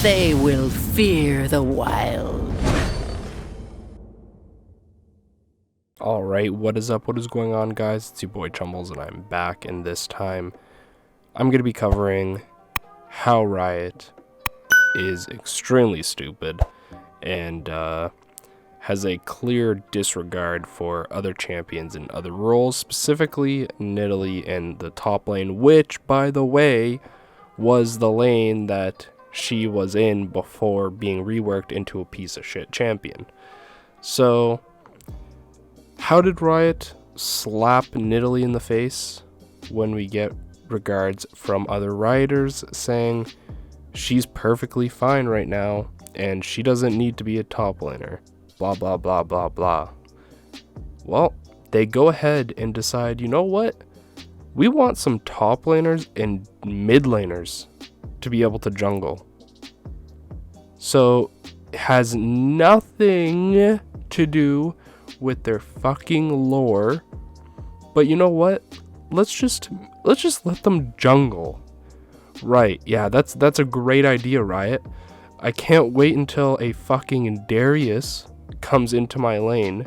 They will fear the wild. Alright, what is up? What is going on, guys? It's your boy Chumbles, and I'm back, and this time I'm going to be covering how Riot is extremely stupid and has a clear disregard for other champions and other roles, specifically Nidalee in the top lane, which, by the way, was the lane that she was in before being reworked into a piece of shit champion. So, how did Riot slap Nidalee in the face when we get regards from other Rioters saying she's perfectly fine right now and she doesn't need to be a top laner? Blah, blah, blah, blah, blah. Well, they go ahead and decide, you know what? We want some top laners and mid laners to be able to jungle. So, it has nothing to do with their fucking lore. But you know what? Let's just let them jungle. Right, yeah, that's a great idea, Riot. I can't wait until a fucking Darius comes into my lane,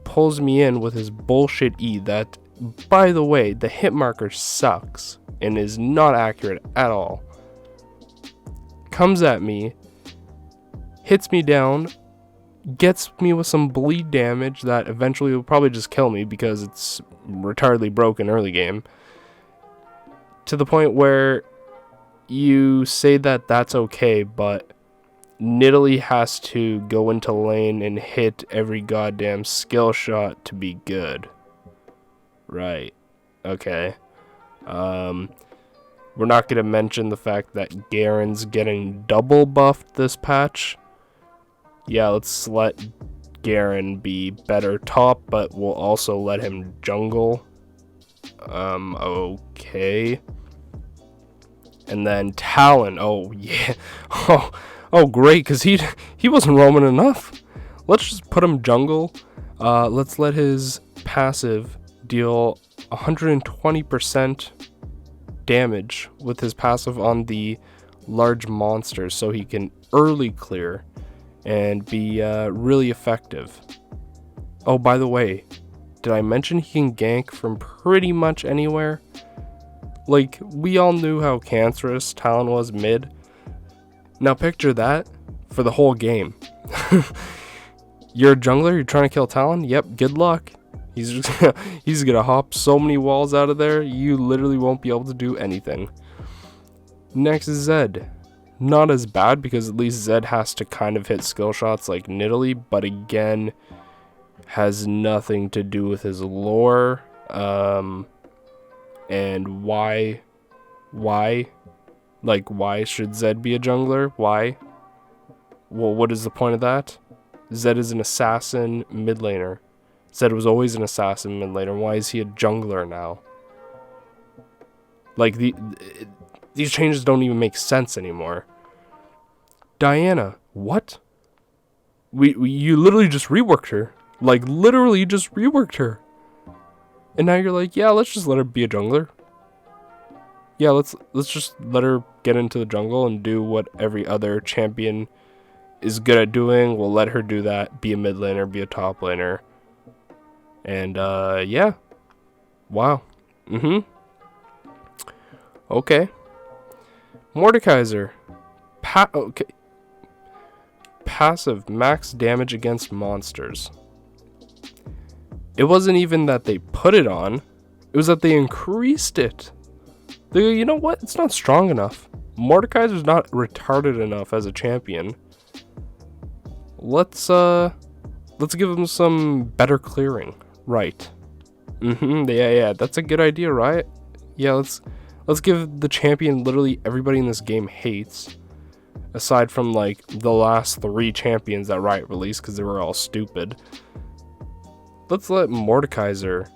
pulls me in with his bullshit E that, by the way, the hit marker sucks and is not accurate at all. Comes at me, hits me down, gets me with some bleed damage that eventually will probably just kill me because it's retardedly broken early game, to the point where you say that that's okay, but Nidalee has to go into lane and hit every goddamn skill shot to be good. Right. Okay. We're not going to mention the fact that Garen's getting double buffed this patch. Yeah, let's let Garen be better top, but we'll also let him jungle. Okay. And then Talon. Oh, yeah. Oh, great, because he wasn't roaming enough. Let's just put him jungle. Let's let his passive deal 120% damage with his passive on the large monsters so he can early clear and be really effective. Oh, by the way, did I mention he can gank from pretty much anywhere? Like, we all knew how cancerous Talon was mid. Now picture that for the whole game. You're a jungler, you're trying to kill Talon? Yep, good luck. He's gonna hop so many walls out of there, you literally won't be able to do anything. Next is Zed. Not as bad because at least Zed has to kind of hit skill shots like Nidalee, but again, has nothing to do with his lore. And why? Like, why should Zed be a jungler? Why? Well, what is the point of that? Zed is an assassin mid laner. Zed was always an assassin mid laner. Why is he a jungler now? Like, these changes don't even make sense anymore. Diana, what? You literally just reworked her. Like, literally just reworked her. And now you're like, yeah, let's just let her be a jungler. Yeah, let's just let her get into the jungle and do what every other champion is good at doing. We'll let her do that. Be a mid laner, be a top laner. And, yeah. Wow. Okay. Mordekaiser. Okay. Passive, max damage against monsters. It wasn't even that they put it on. It was that they increased it. You know what? It's not strong enough. Mordekaiser's not retarded enough as a champion. Let's give him some better clearing. Right. Yeah, that's a good idea, right? Yeah, let's give the champion literally everybody in this game hates. Aside from, like, the last 3 champions that Riot released because they were all stupid. Let's let Mordekaiser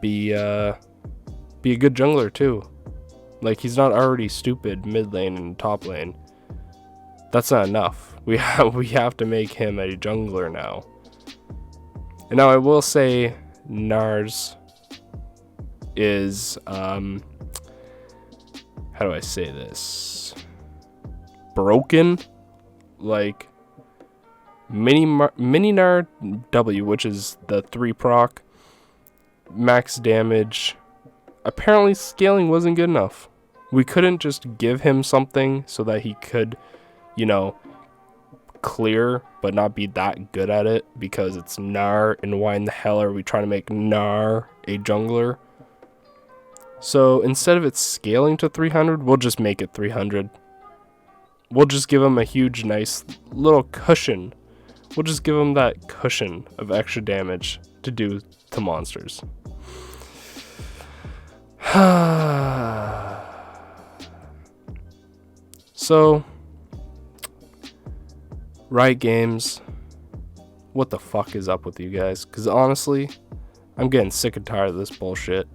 be a good jungler too. Like, he's not already stupid mid lane and top lane. That's not enough. We have to make him a jungler now. And now I will say Nars is how do I say this? Broken like Mininar W, which is the 3 proc, max damage. Apparently scaling wasn't good enough. We couldn't just give him something so that he could, you know, clear but not be that good at it, because it's Gnar, and why in the hell are we trying to make Gnar a jungler? So instead of it scaling to 300, we'll just make it 300. We'll just give him a huge nice little cushion. We'll just give him that cushion of extra damage to do to monsters. So, Riot Games, what the fuck is up with you guys? Because honestly, I'm getting sick and tired of this bullshit.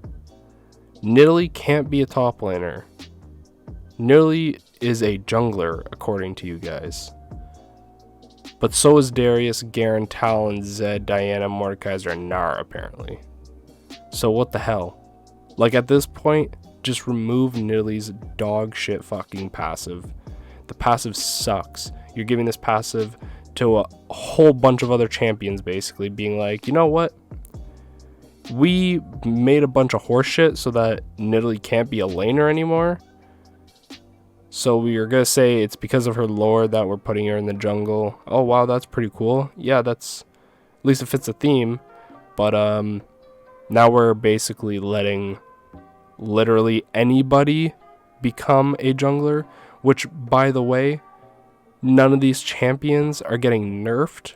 Nidalee can't be a top laner. Nidalee is a jungler, according to you guys. But so is Darius, Garen, Talon, Zed, Diana, Mordekaiser, and Gnar, apparently. So what the hell? Like, at this point, just remove Nidalee's dog shit fucking passive. The passive sucks. You're giving this passive to a whole bunch of other champions, basically, being like, you know what? We made a bunch of horseshit so that Nidalee can't be a laner anymore. So we are going to say it's because of her lore that we're putting her in the jungle. Oh, wow, that's pretty cool. Yeah, that's... At least it fits the theme. But, now we're basically letting literally anybody become a jungler. Which, by the way, none of these champions are getting nerfed.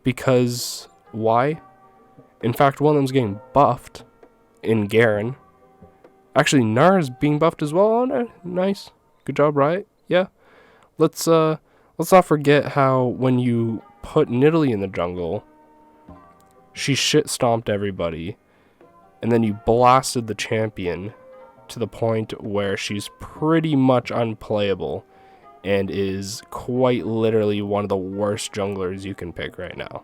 Because... why? In fact, one of them's getting buffed in Garen. Actually, Gnar is being buffed as well. Oh, nice. Good job, Riot. Yeah. Let's not forget how when you put Nidalee in the jungle, she shit stomped everybody, and then you blasted the champion to the point where she's pretty much unplayable and is quite literally one of the worst junglers you can pick right now.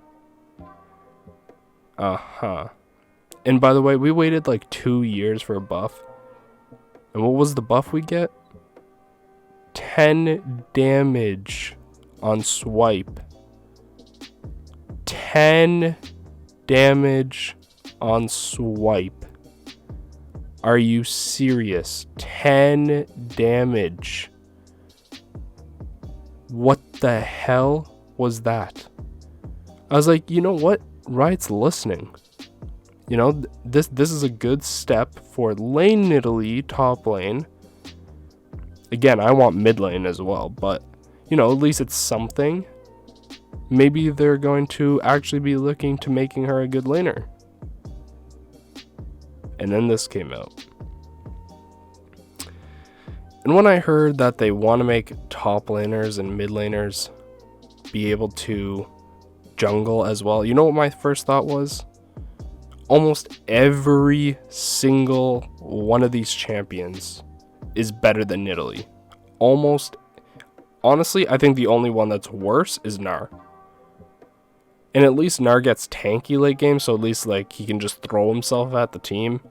And by the way, we waited like 2 years for a buff. And what was the buff we get? 10 damage on swipe. 10 damage on swipe. Are you serious? 10 damage. What the hell was that? I was like, you know what? Riot's listening. You know, this is a good step for lane Nidalee, top lane. Again, I want mid lane as well, but, you know, at least it's something. Maybe they're going to actually be looking to making her a good laner. And then this came out. And when I heard that they want to make top laners and mid laners be able to jungle as well, you know what my first thought was? Almost every single one of these champions is better than Nidalee. Almost. Honestly, I think the only one that's worse is Gnar. And at least Gnar gets tanky late game, so at least like he can just throw himself at the team.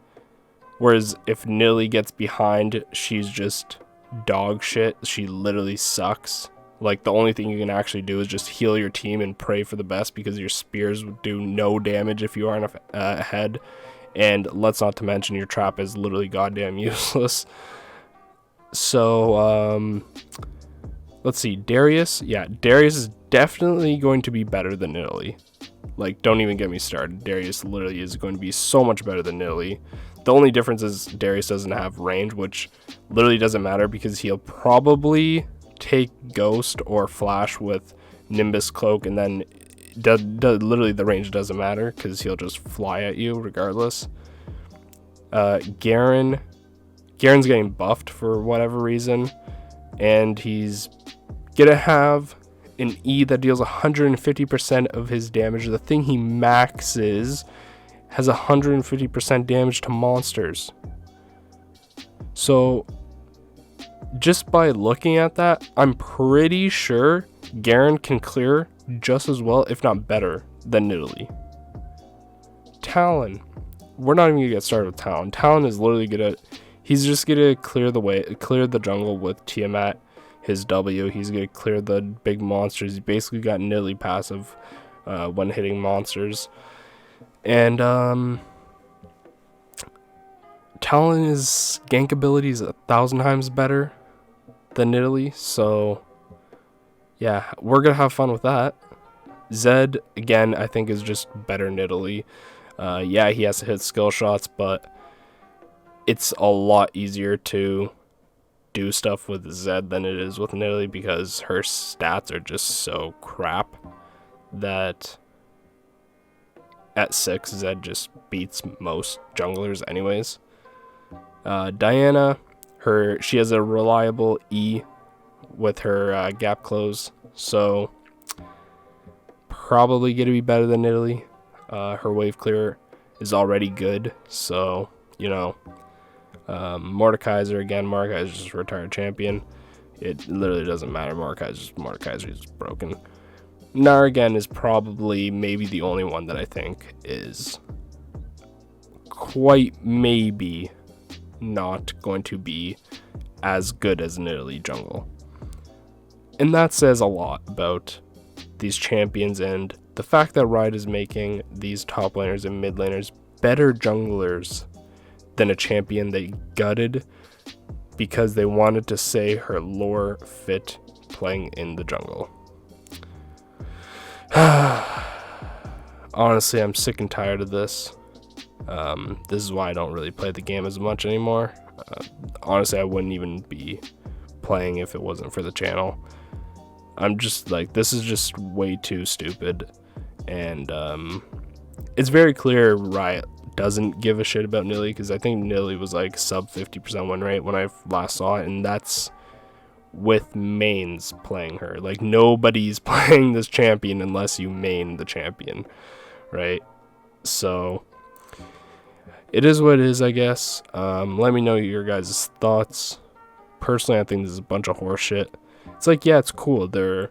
Whereas if Nidalee gets behind, she's just dog shit. She literally sucks. Like, the only thing you can actually do is just heal your team and pray for the best, because your spears would do no damage if you aren't ahead. And let's not to mention your trap is literally goddamn useless. So, let's see. Darius. Yeah, Darius is definitely going to be better than Nidalee. Like, don't even get me started. Darius literally is going to be so much better than Nidalee. The only difference is Darius doesn't have range, which literally doesn't matter because he'll probably take Ghost or Flash with Nimbus Cloak, and then literally the range doesn't matter because he'll just fly at you regardless. Garen's getting buffed for whatever reason, and he's gonna have an E that deals 150% of his damage. The thing he maxes has 150% damage to monsters. So just by looking at that, I'm pretty sure Garen can clear just as well, if not better, than Nidalee. Talon. We're not even gonna get started with Talon. Talon is literally good at... He's just gonna clear the jungle with Tiamat. his W. He's going to clear the big monsters. He basically got Nidalee passive when hitting monsters. And Talon's gank ability is 1,000 times better than Nidalee. So, yeah, we're going to have fun with that. Zed, again, I think is just better Nidalee. Yeah, he has to hit skill shots, but it's a lot easier to do stuff with Zed than it is with Nidalee because her stats are just so crap that at 6, Zed just beats most junglers anyways. Diana, she has a reliable E with her gap close, so probably going to be better than Nidalee. Her wave clear is already good, so, you know. Mordekaiser, again, Mordekaiser's just a retired champion. It literally doesn't matter. Mordekaiser is broken. Gnar, again, is probably maybe the only one that I think is quite maybe not going to be as good as Nidalee jungle. And that says a lot about these champions and the fact that Riot is making these top laners and mid laners better junglers than a champion they gutted because they wanted to say her lore fit playing in the jungle. Honestly, I'm sick and tired of this. This is why I don't really play the game as much anymore. Honestly, I wouldn't even be playing if it wasn't for the channel. I'm just like, this is just way too stupid. And it's very clear Riot doesn't give a shit about Nidalee, because I think Nidalee was like sub 50% win rate when I last saw it, and that's with mains playing her. Like, nobody's playing this champion unless you main the champion, right? So it is what it is, I guess. Let me know your guys' thoughts. Personally, I think this is a bunch of horse shit. It's like, yeah, it's cool. They're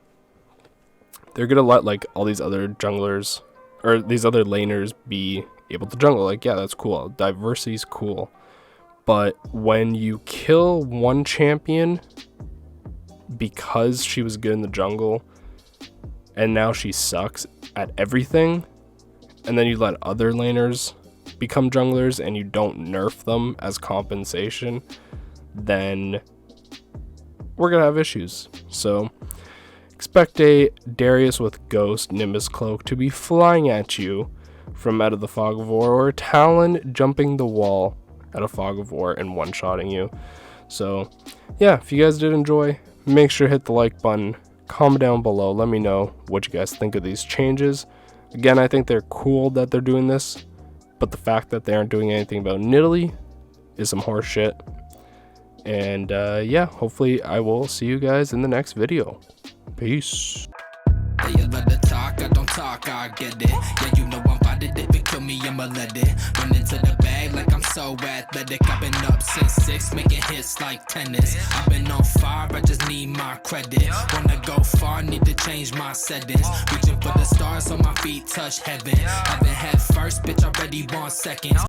gonna let like all these other junglers or these other laners be able to jungle. Like, yeah, that's cool. Diversity's cool. But when you kill one champion because she was good in the jungle and now she sucks at everything, and then you let other laners become junglers and you don't nerf them as compensation, then we're gonna have issues. So expect a Darius with Ghost Nimbus Cloak to be flying at you from out of the Fog of War, or Talon jumping the wall at a Fog of War and one-shotting you. So yeah, if you guys did enjoy, make sure to hit the like button, comment down below, let me know what you guys think of these changes. Again, I think they're cool that they're doing this, but the fact that they aren't doing anything about Nidalee is some horse shit. And yeah, hopefully I will see you guys in the next video. Peace. They love to talk, I don't talk, I get it. Yeah, you know I'm about it. If it kill me, I'ma let it run into the bag like I'm so athletic. I've been up since 6, making hits like tennis. I've been on fire, I just need my credit. Wanna go far, need to change my settings. Reaching for the stars so my feet touch heaven. Haven't had first, bitch, already want seconds.